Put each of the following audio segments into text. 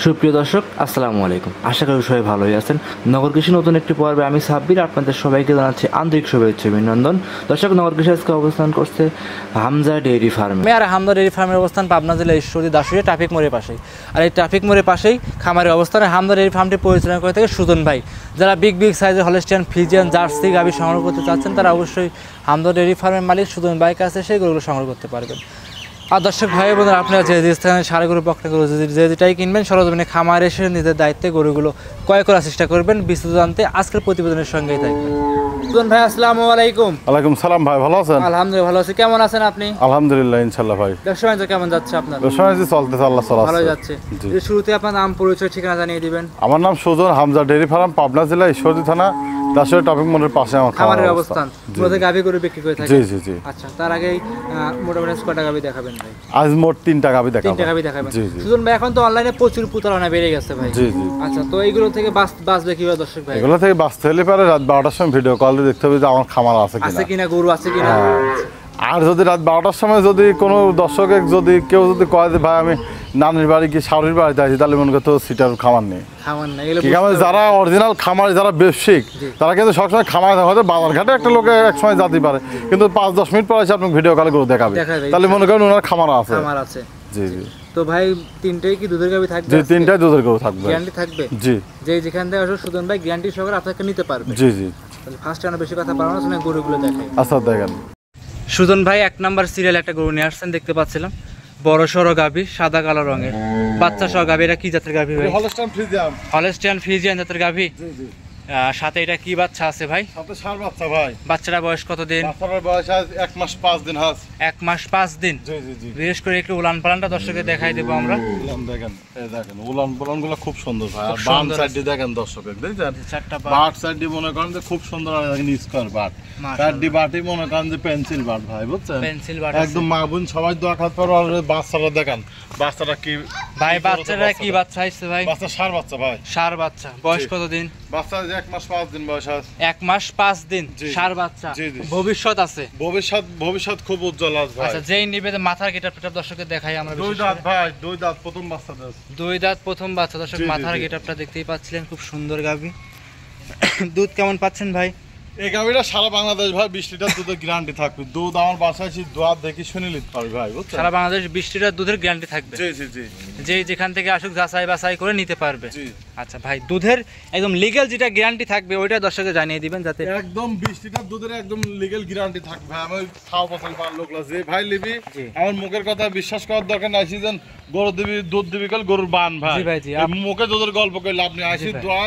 সুপ্রিয় দর্শক, আসসালামু আলাইকুম। আশা করি সবাই ভালোই আছেন। নগর কৃষি নতুন একটি পর্বে আমি সাব্বির আপনাদের সবাইকে জানাচ্ছি আন্তরিক শুভেচ্ছা অভিনন্দন। দর্শক, নগর কৃষি আজকে অবস্থান করছে হামজা ডেইরি ফার্মে। আর হামজা ডেইরি ফার্মের অবস্থান পাবনা জেলা ঈশ্বরদী দাসুরিয়া ট্রাফিক মোড়ের পাশেই। আর এই ট্রাফিক মোড়ের পাশেই খামারের অবস্থানে হামজা ডেইরি ফার্মটি পরিচালনা করে থাকে সুজন ভাই। যারা বিগ সাইজের হলস্টিয়ান ফ্রিজিয়ান জার্সি গাভী সংগ্রহ করতে চাচ্ছেন তারা অবশ্যই হামজা ডেইরি ফার্মের মালিক সুজন ভাইয়ের কাছে সেই গরুগুলো সংগ্রহ করতে পারবেন। আর দর্শক ভাই বোনেরা, আপনারা যে স্থানে সার গরু বকনা গরু যেটাই কিনবেন সরজমিনে খামারে এসে নিজের দায়িত্বে গরুগুলো ক্রয় করার চেষ্টা করবেন। বিস্তারিত জানতে আজকের প্রতিবেদনের সঙ্গেই থাকবেন। সুজন ভাই, আসসালামু আলাইকুম। ওয়ালাইকুম সালাম ভাই, ভালো আছেন? আলহামদুলিল্লাহ ভালো আছি। কেমন আছেন আপনি? আলহামদুলিল্লাহ, ইনশাআল্লাহ ভাই। ব্যবসা বাণিজ্য কেমন যাচ্ছে আপনার? ব্যবসা বাণিজ্য চলতেছে, আল্লাহ চলা ভালো যাচ্ছে। শুরুতে আপনার নাম, পরিচয়, ঠিকানা জানিয়ে দিবেন। আমার নাম সুজন, হামজা ডেইরি ফার্ম, পাবনা জেলা ঈশ্বরদী থানা দাসুরিয়া ট্রাফিক মোড়ের পাশে আমার খামারের অবস্থান। মূলত গাভী গরু বিক্রি করে থাকেন? জি জি জি। আচ্ছা, তার আগেই মোটামুটি কয়টা গাভী দেখাবেন ভাই? আজ মোট 3টা গাভী দেখাবো। 3টা গাভী দেখাবেন। জি জি। সুজন ভাই, এখন তো অনলাইনে প্রচুর প্রতারণা বেড়ে গেছে ভাই। জি জি। আচ্ছা, তো এইগুলো থেকে বাঁচবে কিভাবে দর্শক ভাই? এগুলো থেকে বাঁচতে হলে পারে রাত 12টার সময় ভিডিও কল দিয়ে দেখতে হবে যে আমার খামার আছে কিনা, গরু আছে কিনা। আর যদি রাত 12টার সময় যদি কোনো দর্শকের যদি কেউ যদি কয় যে ভাই আমি নানির বাড়ি কি শাশুড়ির বাড়িতে আছি, তাহলে মনে করতে সিটার খামার নেই। যারা অরিজিনাল খামার, যারা ব্যবসায়িক, তারা কিন্তু সবসময় খামার হয়তো বাজার ঘাটে একটা লোকে এক সময় যেতে পারে, কিন্তু 5-10 মিনিট পরে এসে আপনি ভিডিও কলে গরু দেখাবে, তাহলে মনে করেন ওনার খামার আছে। জি জি। তো ভাই, 3টাই কি দুধের গাভী থাকবে? জি, 3টাই দুধের গরু থাকবে। গ্যারান্টি থাকবে? জি। যেখান থেকে আসলে সুজন ভাই গ্যারান্টি সহকারে আপনাকে নিতে পারবে। জি জি। তাহলে ফার্স্টে আমরা বেশি কথা বাড়ানো না, গরুগুলো দেখাই। আচ্ছা, দেখেন। সুজন ভাই 1 নাম্বার সিরিয়াল একটা গরু নিয়ে আসছেন, দেখতে পাচ্ছিলাম। বড় সড়ো গাভী, সাদা কালো রঙের, বাচ্চা সহ গাভী। এটা কি জাতের গাভী ভাই? হলস্টিয়ান ফ্রিজিয়ান জাতের গাভী। জি জি। সাথে এটা কি বাচ্চা আছে ভাই? সাথে ষাঁড় বাচ্চা ভাই। বাচ্চাটা বয়স কত দিন? বাচ্চাটার বয়স আজ 1 মাস 5 দিন হাস। 1 মাস 5 দিন। জি জি জি। বিশেষ করে একটু উলান পালানটা দর্শককে দেখাই দেব আমরা। দেখেন, এই দেখেন উলান পালানগুলো খুব সুন্দর ভাই। আর বাম সাইডে দেখেন দর্শককে, দেখছেন? চারটা বাট সাইডে মনে করেন যে খুব সুন্দর। আর দেখেন স্কয়ার বাট। চারটি বাটই মনে করেন যে পেন্সিল বাট ভাই, বুঝছেন? পেন্সিল বাট একদম মা বোন সবাই দোয়া খাত পর। আর বাচ্চাটা দেখেন, বাচ্চাটা কি ভাই? বাচ্চাটা কি বাচ্চা হইছে ভাই? বাচ্চা ষাঁড় বাচ্চা ভাই। ষাঁড় বাচ্চা। বয়স কত দিন? বাচ্চা 1 মাস 5 দিন বয়স আছে। 1 মাস 5 দিন ষাঁড় বাচ্চা। ভবিষ্যৎ আছে? ভবিষ্যৎ খুব উজ্জ্বল আছে ভাই। আচ্ছা, যেই নিবে মাথার গেটআপ দর্শককে দেখাই আমরা। 2 দাঁত ভাই, 2 দাঁত প্রথম বাচ্চা। 2 দাঁত প্রথম বাচ্চা। দর্শক, মাথার গেটআপটা দেখতেই পাচ্ছিলেন, খুব সুন্দর গাভী। দুধ কেমন পাচ্ছেন ভাই? এই গাভীটা সারা বাংলাদেশ ভাই 20 লিটার দুধের গ্যারান্টি থাকবে। দুধ আমার বাসায় দুধ দেখি শুনে নিতে পারবে ভাই, বুঝছেন? সারা বাংলাদেশ 20 লিটার দুধের গ্যারান্টি থাকবে। জি জি জি। যেখান থেকে আসুক যাচাই বাছাই করে নিতে পারবে। জি। আচ্ছা ভাই, দুধের একদম লিগ্যাল যেটা গ্যারান্টি থাকবে ওইটা দর্শককে জানিয়ে দিবেন, যাতে একদম 20 লিটার দুধের একদম লিগ্যাল গ্যারান্টি থাকবে। আমি খাওয়া পছন্দ পার লোকলা যে ভাই লিবি, আমার মুখের কথা বিশ্বাস করার দরকার নাই। সিজন গরু দিবি, দুধ দিবি কাল গরুর বান ভাই। জি ভাই জি। মুখে দুধের গল্প করে লাভ নেই। আসি দোয়া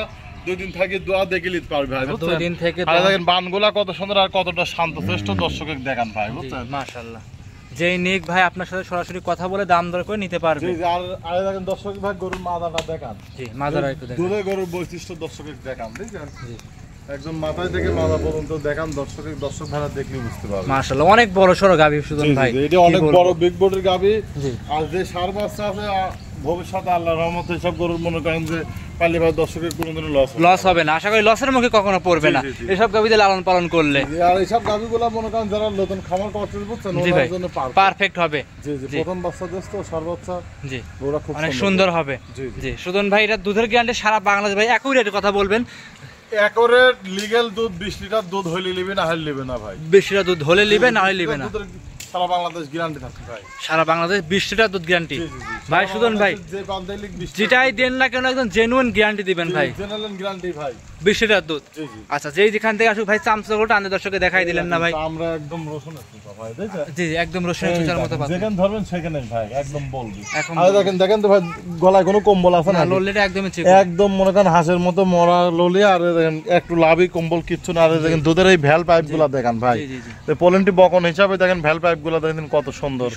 2 দিন থেকে দোয়া দেখে নিতে পারবে ভাই, বুঝছেন? 2 দিন থেকে দেখেন বানগুলা কত সুন্দর আর কতটা শান্তশিষ্ট দর্শকের দেখান ভাই, বুঝছেন? মাশাআল্লাহ। যেই নিক ভাই আপনার সাথে সরাসরি কথা বলে দাম দর করে নিতে পারবে। জি জি। আর দেখেন দর্শক ভাই গরুর মাদাটা দেখান। জি, মাদাটা একটু দেখান। দুধের গরুর বৈশিষ্ট্য দর্শকের দেখান, বুঝছেন? জি। একদম মাথায় থেকে মাথা পর্যন্ত দেখান, দর্শক ভাড়া দেখলে বুঝতে পারবে। মাশাআল্লাহ, অনেক বড় সরো গাভী সুজন ভাই। এটা অনেক বড় বিগ বডির গাভী। জি। আর যে ষাঁড় বাচ্চা আছে, ভবিষ্যতে আল্লাহর রহমতে সব গরুর মনে করেন যে পালি ভাই দর্শকের কোনোদিনও লস হবে না। আশা করি লসের মুখে কখনো পড়বে না এসব গাভীতে লালন পালন করলে। আর এইসব গাভীগুলো মনে করেন যারা নতুন খামার করতে বুঝছেন, ওদের জন্য পারফেক্ট হবে। জি জি। প্রথম বাচ্চা দেশ তো ষাঁড় বাচ্চা। জি। ওরা খুব অনেক সুন্দর হবে। জি। সুজন ভাই, এটা দুধের গ্যারান্টি সারা বাংলাদেশ ভাই একই রেটে কথা বলবেন। একরেট লিগ্যাল দুধ 20 লিটার দুধ হইলে নিবে, না হলে নিবে না ভাই। 20 লিটার দুধ হলে নিবে, না হলে নিবে না। সারা বাংলাদেশ গ্যারান্টি থাকে ভাই। সারা বাংলাদেশ 20 লিটার দুধ গ্যারান্টি ভাই। সুজন ভাই, যেটাই দেন না কেন একদম জেনুইন গ্যারান্টি দিবেন ভাই। জেনুইন গ্যারান্টি ভাই। 20 লিটার দুধ। আচ্ছা, যেখান থেকে আসুক ভাই চামচাগুলোটা আনতে দর্শকে দেখাই দিলেন না ভাই? আমরা একদম রসুনের চুচা ভাই, দেখছেন? জি জি, একদম রসুনের চুচার মতো পাচ্ছেন। যেখানে ধরবেন সেখানে ভাই একদম বলবি। আর দেখেন তো ভাই, গলায় কোনো কম্বল আছে না? ললিটা একদমই ঠিক, একদম মনে করেন হাঁসের মতো মরা ললি। আর দেখেন একটু লাভই কম্বল কিচ্ছু না। আর দেখেন দুধের এই ভ্যাল পাইপগুলো দেখেন ভাই। পোলেন্টি বকন হিসাবে দেখেন ভ্যাল পাইপগুলো দেখেন কত সুন্দর।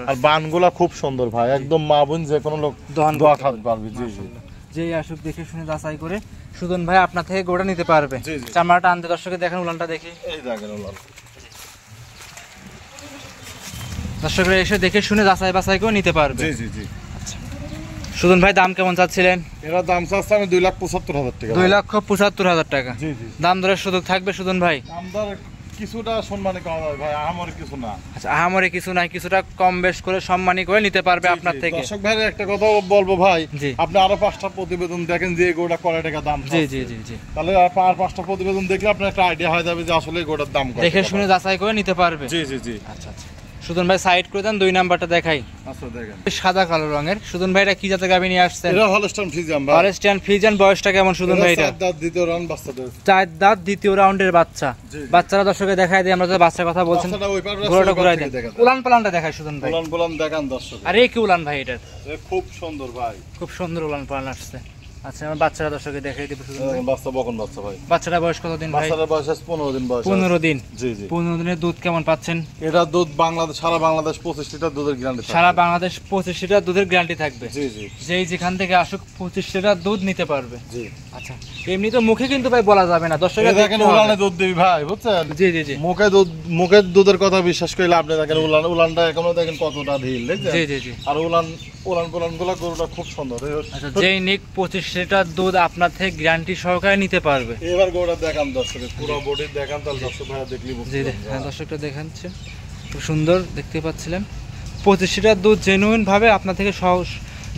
আর বানগুলা খুব সুন্দর ভাই। একদম মা বোন যে কোনো লোক দোয়া খাতে পারবে। জি জি। যেই আসুক দেখে শুনে যাচাই করে সুজন ভাই আপনার থেকে গোটা নিতে পারবে। চামড়াটা আনতে দর্শকে দেখেন, উলানটা দেখি। এই দেখেন উলান। দর্শকরা এসে দেখে শুনে যাচাই বাছাই করে নিতে পারবে। জি জি জি। আচ্ছা, সুজন ভাই দাম কেমন চাচ্ছিলেন? এর দাম চাচ্ছি আমি 2,75,000 টাকা। 2,75,000 টাকা। জি জি। দাম দরের সুযোগ থাকবে সুজন ভাই? দাম দর কিছুটা সম্মানী করা যাবে ভাই, আমার কিছু না। আচ্ছা আহামরি কিছু নাই, কিছুটা কম বেশ করে সম্মানী করে নিতে পারবে আপনার থেকে। দর্শক ভাইয়ের একটা কথা বলবো ভাই, জি। আপনি আরো 5টা প্রতিবেদন দেখেন যে এই গরুটা কয় টাকা দাম। জি জি জি জি, তাহলে আর 5টা প্রতিবেদন দেখলে আপনার একটা আইডিয়া হয়ে যাবে যে আসলে এই গরুটার দাম কত। দেখে শুনে যাচাই করে নিতে পারবে। জি জি জি। আচ্ছা আচ্ছা, সুজন ভাই সাইড করে দেন, 2 নাম্বারটা দেখাই। আচ্ছা দেখেন, সাদা কালো রঙের। সুজন ভাই এটা কি জাতের গাভী নিয়ে আসছেন? এটা হলস্টাইন ফ্রিজিয়ান ভাই। হলস্টাইন ফ্রিজিয়ান, বয়সটা কেমন সুজন ভাই? এটা 4 দাঁত দ্বিতীয় রাউন্ড বাচ্চা দেয়। 4 দাঁত দ্বিতীয় রাউন্ডের বাচ্চা। জি। বাচ্চারা দর্শকে দেখাই দিই, আমরা তো বাচ্চার কথা বলছেন। বাচ্চাটা ওই পারে ঘোড়াটা ঘুরাই দেন, উলান পালানটা দেখাই সুজন ভাই। বলন বলন দেখান দর্শক। আর এই কি উলান ভাই? এটা খুব সুন্দর ভাই, খুব সুন্দর উলান পালান আসছে। আচ্ছা আমার বাচ্চারা দর্শকে দেখাই দিব সুজন ভাই। বাচ্চা বকন বাচ্চা ভাই। বাচ্চাটা বয়স কত দিন ভাই? বাচ্চাটার বয়স আছে 15 দিন বয়স। 15 দিন। জি জি। 15 দিনের দুধ কেমন পাচ্ছেন? এটা দুধ বাংলাদেশ, সারা বাংলাদেশ 25 লিটার দুধের গ্যারান্টি থাকে। সারা বাংলাদেশ 25 লিটার দুধের গ্যারান্টি থাকবে। জি জি যেই যেখান থেকে আসুক 25 লিটার দুধ নিতে পারবে। জি। আচ্ছা এমনি তো মুখে কিন্তু ভাই বলা যাবে না, দর্শকরা এই দেখেন উলানে দুধ দিবি ভাই, বুঝছেন? জি জি জি মুখের দুধের কথা বিশ্বাস করলে আপনি দেখেন উলানটা এখনো দেখেন কতটা ঢিল, দেখছেন? জি জি জি। আর উলানগুলো গরুটা খুব সুন্দর। আচ্ছা যেই নিক 25 লিটার দুধ আপনার থেকে গ্যারান্টি সহকারে নিতে পারবে। এবার গরুটা দেখান দর্শকের, পুরো বডি দেখান, তাহলে দর্শক ভাইরা দেখলি বুঝতে জি পারবে। হ্যাঁ, দর্শকটা দেখাচ্ছে খুব সুন্দর দেখতে পাচ্ছিলেন। 25 লিটার দুধ জেনুইন ভাবে আপনার থেকে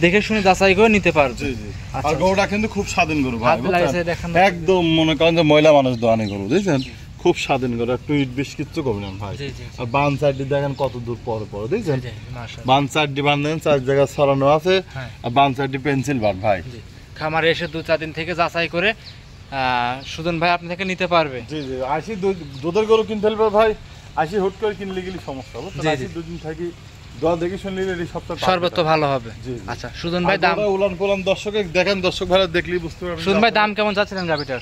দেখে শুনে যাচাই করে নিতে পারবে। জি জি। আচ্ছা। আর গরুটা কিন্তু খুব স্বাধীন গরু ভাই, হাত লাগিয়েছে বুঝছেন? দেখান। একদম মনে করেন যে মহিলা মানুষ দোয়ানি গরু, বুঝছেন? খুব স্বাধীন গরু, একটু ইট বেশ কিচ্ছু করবে না ভাই। জি জি আর বান সাইডটি দেখেন কত দূর পরে পরে, বুঝছেন? জি মাশাআল্লাহ। বান সাইডটি বান্ধেন 4 জায়গায় ছড়ানো আছে। হ্যাঁ। আর বান সাইডটি পেন্সিল বান ভাই। জি খামারে এসে 2-4 দিন থেকে যাচাই করে সুজন ভাই আপনি থেকে নিতে পারবে। জি জি। আসি দুধের গরু কিনতে হলে ভাই, আসি হুট করে কিনলে গেলে সমস্যা, বুঝছেন? জি, জি। আসি দুদিন থাকি দোয়া দেখে শুনলে এই সপ্তাহ সর্বোচ্চ ভালো হবে। জি, জি। আচ্ছা সুজন ভাই দাম, উলান পোলান দর্শকে দেখেন, দর্শক ভাইরা দেখলেই বুঝতে পারবেন। সুজন ভাই দাম কেমন চাচ্ছিলেন গাভিটার?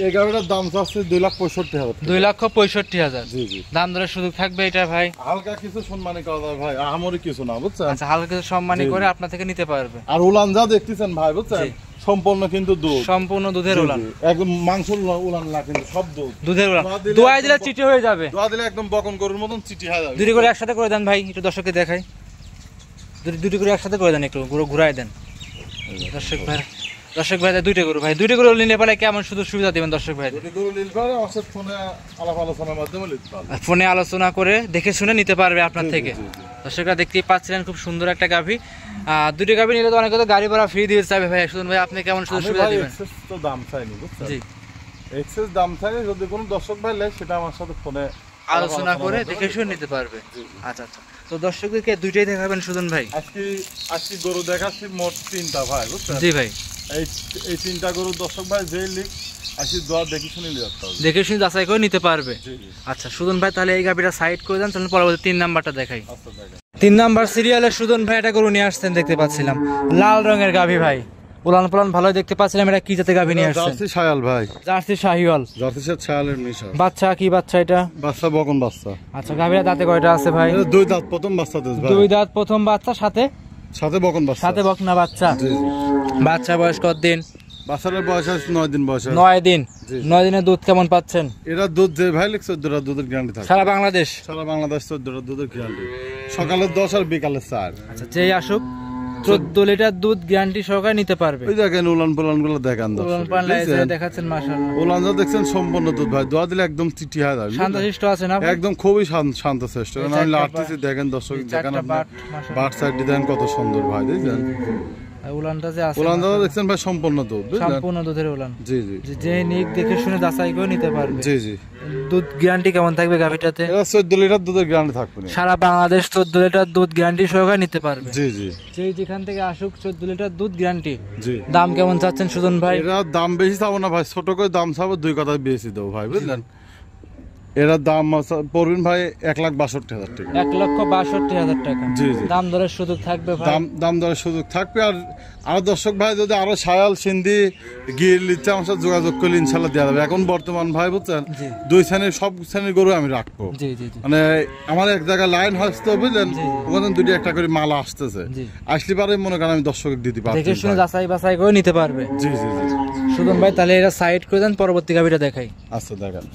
এই গাড়িটার দাম চাচ্ছে 2,65,000। 2,65,000। জি জি। দাম দরের সুযোগ থাকবে এটা ভাই? হালকা কিছু সম্মানী করা যাবে ভাই, আমারই কিছু না, বুঝছেন? আচ্ছা হালকা কিছু সম্মানী জি, জি। করে আপনার থেকে নিতে পারবে। আর উলান যা দেখতেছেন ভাই, বুঝছেন? জি। সম্পূর্ণ কিন্তু দুধ, সম্পূর্ণ দুধের জি, উলান। জি। একদম মাংস উলান না, কিন্তু সব দুধ। দুধের উলান দোয়া দিলে দোয়াই দিলে একদম চিটি হয়ে যাবে। দোয়া দিলে একদম বকন গরুর মতন চিটি হয়ে যাবে। দুটি করে একসাথে করে দেন ভাই, একটু দর্শককে দেখাই। দুটি করে একসাথে করে দেন, একটু ঘুরাই দেন দর্শক ভাই দুইটা গরু ভাই, দুইটা গরু নিলে পারে কেমন শুধু সুবিধা দিবেন দর্শক ভাই? যদি গরু নিতে পারে অবশ্যই ফোনে আলাপ আলোচনার মাধ্যমে নিতে পারবে। ফোনে আলোচনা করে দেখে শুনে নিতে পারবে আপনার জি, জি, থেকে। জি, জি। দর্শকরা দেখতেই পাচ্ছিলেন খুব সুন্দর একটা গাভী। দুটি গাভী নিলে তো অনেকে তো গাড়ি ভাড়া ফ্রি দিয়ে যাবে ভাই, সুজন ভাই আপনি কেমন সুযোগ আমি সুবিধা ভাই দিবেন? এক্সেস তো দাম চাইনি, বুঝছেন? জি এক্সেস দাম চাইলে যদি কোনো দর্শক ভাই লেয় সেটা আমার সাথে ফোনে আলোচনা করে মাধ্যমে দেখে শুনে নিতে পারবে। জি, জি। আচ্ছা আচ্ছা, তো দর্শকদেরকে দুইটাই দেখাবেন সুজন ভাই? আজকে গরু দেখাচ্ছি মোট 3টা ভাই, বুঝছেন? জি ভাই। এই 3টা গরু দর্শক ভাই যেই লিখ আসি দোয়া দেখে শুনে নিতে হবে। দেখে শুনে যাচাই করে নিতে পারবে। জি জি। আচ্ছা সুজন ভাই তাহলে এই গাভীটা সাইড করে দেন, চলুন পরবর্তী 3 নাম্বারটা দেখাই। আচ্ছা দেখেন। 3 নাম্বার সিরিয়ালে সুজন ভাই একটা গরু নিয়ে আসছেন দেখতে পাচ্ছিলাম, লাল রঙের গাভী ভাই, উলান পালান ভালোই দেখতে পাচ্ছিলাম। এটা কি জাতের গাভী নিয়ে আসছেন? জার্সি শায়াল ভাই, জার্সি শাহিওয়াল। জার্সি শায়ালের মিশা। বাচ্চা কি বাচ্চা এটা? বাচ্চা বকন বাচ্চা। আচ্ছা গাভীরা দাঁতে কয়টা আছে ভাই? এটা 2 দাঁত প্রথম বাচ্চা দেশ ভাই। 2 দাঁত প্রথম বাচ্চা, সাথে বকন বাচ্চা। সাথে বকনা বাচ্চা। জি জি। বাচ্চা বয়স কত দিন? বাচ্চার বয়স আছে 9 দিন বয়স। 9 দিন। জি। 9 দিনের দুধ কেমন পাচ্ছেন? এটা দুধ যে ভাই লিখ 14টা দুধের গ্যারান্টি থাকে। সারা বাংলাদেশ? সারা বাংলাদেশ 14টা দুধের গ্যারান্টি, সকালে 10 আর বিকালে 4। আচ্ছা যেই আসুক 14 লিটার দুধ গ্যারান্টি সহকারে নিতে পারবে। ওই দেখেন উলান পোলান গুলো দেখেন দর্শক, উলান পালান বুঝছেন? দেখাচ্ছেন মাশাআল্লাহ। উলান যা দেখছেন সম্পূর্ণ দুধ ভাই, দোয়া দিলে একদম চিটি হয়ে যাবে। শান্তশিষ্ট আছে না ভাই? একদম খুবই শান্ত শ্রেষ্ঠ। এই আমি চারটা লাটতেছি দেখেন দর্শক, এই দেখেন চারটা আপনি বাট, মাশাআল্লাহ। বাট সাইড দেখেন কত সুন্দর ভাই, দেখছেন? আর উলানটা যে আছে উলান যা মাশাআল্লাহ, দেখছেন ভাই সম্পূর্ণ দুধ, বুঝলেন? সম্পূর্ণ দুধের উলান। জি জি যে নিক দেখে শুনে যাচাই করে নিতে পারবে। জি জি। দুধ গ্যারান্টি কেমন থাকবে গাভীটাতে? এটা 14 লিটার দুধের গ্যারান্টি থাকবে না। সারা বাংলাদেশ 14 লিটার দুধ গ্যারান্টি সহকারে নিতে পারবে। জি জি যেই যেখান থেকে আসুক 14 লিটার দুধ গ্যারান্টি। জি। দাম কেমন চাচ্ছেন সুজন ভাই? এরা দাম বেশি চাবো না ভাই, ছোট করে দাম চাবো, 2 কথা বেশি দেবো ভাই, বুঝলেন? এরা দাম পড়বেন ভাই 1,62,000 টাকা। 1,62,000 টাকা। জি জি। দাম দরের সুযোগ থাকবে ভাই? দাম দরের সুযোগ থাকবে। আর দর্শক ভাই যদি আরো শায়াল সিন্ধি গির লিচ্ছে আমার সাথে যোগাযোগ করলে ইনশাল্লাহ দেওয়া যাবে। এখন বর্তমান ভাই বুঝছেন জি। 2 শ্রেণীর সব শ্রেণীর গরু আমি রাখবো। জি জি জি। মানে আমার এক জায়গায় লাইন হচ্ছে বুঝলেন, জি, জি। ওখানে 2টি একটা করে মালা আসতেছে, জি। আসলে পারে মনে করেন আমি দর্শকের দিতে পারছি। দেখে শুনে যাচাই বাছাই করে নিতে পারবে। জি জি জি। সুজন ভাই তাহলে এটা সাইড করে দেন, পরবর্তী গাভীটা দেখাই। আচ্ছা দেখেন।